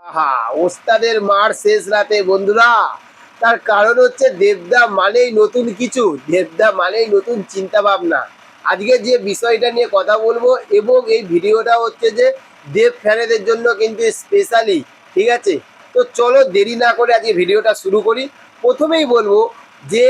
আহা! ওস্তাদের মার শেষ রাতে বন্ধুরা। তার কারণ হচ্ছে দেবদা মানেই নতুন কিছু। দেবদা মানেই নতুন চিন্তাভাবনা। আজকে যে বিষয়টা নিয়ে কথা বলবো এবং এই ভিডিওটা হচ্ছে যে দেব ফ্যানেদের জন্য কিন্তু স্পেশালি, ঠিক আছে? তো চলো দেরি না করে আজকে ভিডিওটা শুরু করি। প্রথমেই বলবো যে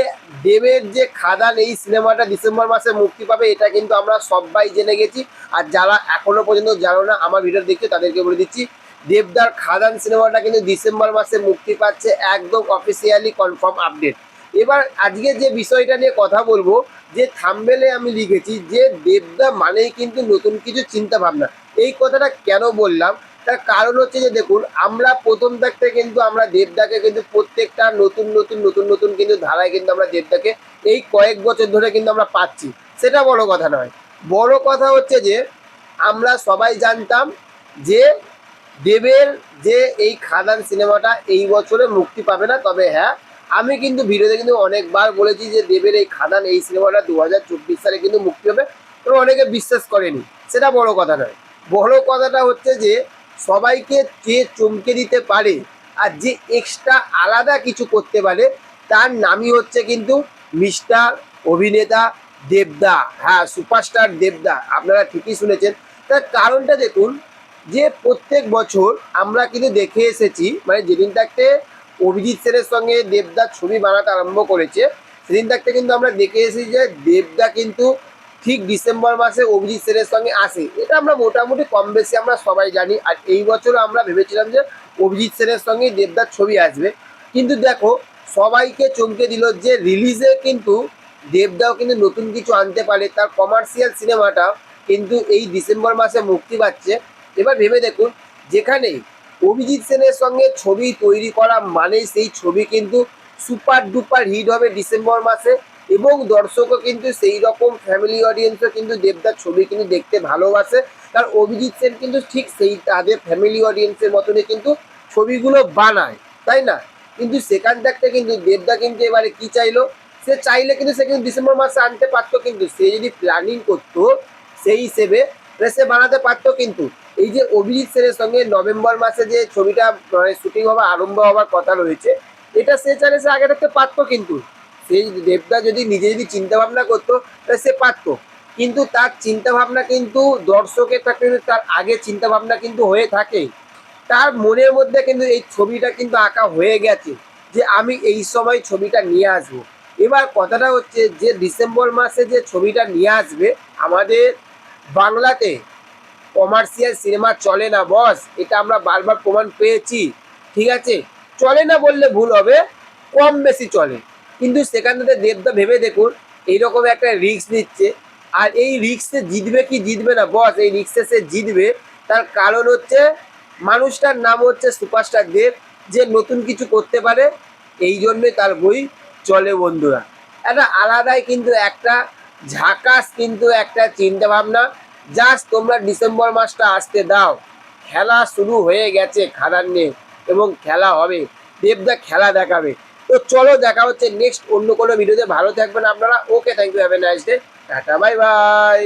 দেবের যে খাদান এই সিনেমাটা ডিসেম্বর মাসে মুক্তি পাবে এটা কিন্তু আমরা সবাই জেনে গেছি। আর যারা এখনো পর্যন্ত জানো না আমার ভিডিও দেখছে তাদেরকে বলে দিচ্ছি, দেবদার খাদান সিনেমাটা কিন্তু ডিসেম্বর মাসে মুক্তি পাচ্ছে, একদম অফিসিয়ালি কনফার্ম আপডেট। এবার আজকে যে বিষয়টা নিয়ে কথা বলবো, যে থাম্বনেলে আমি লিখেছি যে দেবদা মানেই কিন্তু নতুন কিছু চিন্তা ভাবনা। এই কথাটা কেন বললাম, তার কারণ হচ্ছে যে দেখুন, আমরা প্রথম থাকতে কিন্তু আমরা দেবদাকে কিন্তু প্রত্যেকটা নতুন নতুন নতুন নতুন কিন্তু ধারায় কিন্তু আমরা দেবদাকে এই কয়েক বছর ধরে কিন্তু আমরা পাচ্ছি। সেটা বড় কথা নয়, বড় কথা হচ্ছে যে আমরা সবাই জানতাম যে দেবের যে এই খাদান সিনেমাটা এই বছরে মুক্তি পাবে না। তবে হ্যাঁ, আমি কিন্তু ভিডিওতে কিন্তু অনেকবার বলেছি যে দেবের এই খাদান এই সিনেমাটা 2024 সালে কিন্তু মুক্তি হবে, তো অনেকে বিশ্বাস করেনি। সেটা বড় কথা নয়, বড় কথাটা হচ্ছে যে সবাইকে যে চমকে দিতে পারে আর যে এক্সট্রা আলাদা কিছু করতে পারে তার নামই হচ্ছে কিন্তু মিস্টার অভিনেতা দেবদা। হ্যাঁ, সুপারস্টার দেবদা, আপনারা ঠিকই শুনেছেন। তার কারণটা দেখুন, যে প্রত্যেক বছর আমরা কিন্তু দেখে এসেছি, মানে যেদিন থাকতে অভিজিৎ সেনের সঙ্গে দেবদা ছবি বানাতে আরম্ভ করেছে সেদিন থাকতে কিন্তু আমরা দেখে এসেছি যে দেবদা কিন্তু ঠিক ডিসেম্বর মাসে অভিজিৎ সেনের সঙ্গে আসে। এটা আমরা মোটামুটি কম বেশি আমরা সবাই জানি। আর এই বছর আমরা ভেবেছিলাম যে অভিজিৎ সেনের সঙ্গে দেবদার ছবি আসবে, কিন্তু দেখো সবাইকে চমকে দিল যে রিলিজে কিন্তু দেবদাও কিন্তু নতুন কিছু আনতে পারে। তার কমার্শিয়াল সিনেমাটা কিন্তু এই ডিসেম্বর মাসে মুক্তি পাচ্ছে। এবার ভেবে দেখুন, যেখানে অভিজিৎ সেনের সঙ্গে ছবি তৈরি করা মানে সেই ছবি কিন্তু সুপার ডুপার হিট হবে ডিসেম্বর মাসে, এবং দর্শকও কিন্তু সেই রকম ফ্যামিলি অডিয়েন্সও কিন্তু দেবদার ছবি কিন্তু দেখতে ভালোবাসে। কারণ অভিজিৎ সেন কিন্তু ঠিক সেই তাদের ফ্যামিলি অডিয়েন্সের মতনই কিন্তু ছবিগুলো বানায়, তাই না? কিন্তু সেখান থাকতে কিন্তু দেবদা কিন্তু এবারে কি চাইলো, সে চাইলে কিন্তু সে কিন্তু ডিসেম্বর মাসে আনতে পারতো, কিন্তু সে যদি প্ল্যানিং করতো সেই হিসেবে সে বানাতে পারতো। কিন্তু এই যে অভিজিৎ সেনের সঙ্গে নভেম্বর মাসে যে ছবিটা মানে শুটিং হওয়া আরম্ভ হওয়ার কথা রয়েছে, এটা সে চাইলে সে আগে থাকতে পারতো। কিন্তু সেই দেবদা যদি নিজে যদি চিন্তা ভাবনা করতো তাহলে সে পারতো। কিন্তু তার চিন্তা ভাবনা কিন্তু দর্শকের থাকতে তার আগে চিন্তা ভাবনা কিন্তু হয়ে থাকে। তার মনের মধ্যে কিন্তু এই ছবিটা কিন্তু আঁকা হয়ে গেছে যে আমি এই সময় ছবিটা নিয়ে আসবো। এবার কথাটা হচ্ছে যে ডিসেম্বর মাসে যে ছবিটা নিয়ে আসবে, আমাদের বাংলাতে কমার্শিয়াল সিনেমা চলে না বস, এটা আমরা বারবার প্রমাণ পেয়েছি। ঠিক আছে, চলে না বললে ভুল হবে, কম বেশি চলে। কিন্তু সেখান থেকে দেবদা ভেবে দেখুন এইরকম একটা রিস্ক নিচ্ছে। আর এই রিস্কে জিতবে কি জিতবে না বস, এই রিস্কে সে জিতবে। তার কারণ হচ্ছে মানুষটার নাম হচ্ছে সুপারস্টার দেব, যে নতুন কিছু করতে পারে, এই জন্যই তার বই চলে বন্ধুরা। একটা আলাদাই কিন্তু একটা ঝাকাস কিন্তু একটা চিন্তা ভাবনা। জাস্ট তোমরা ডিসেম্বর মাসটা আসতে দাও, খেলা শুরু হয়ে গেছে খাদান নিয়ে, এবং খেলা হবে, দেবদা খেলা দেখাবে। তো চলো দেখা হচ্ছে নেক্সট অন্য কোনো ভিডিওতে। ভালো থাকবেন আপনারা। Okay, thank you, have a nice day, tata, bye by.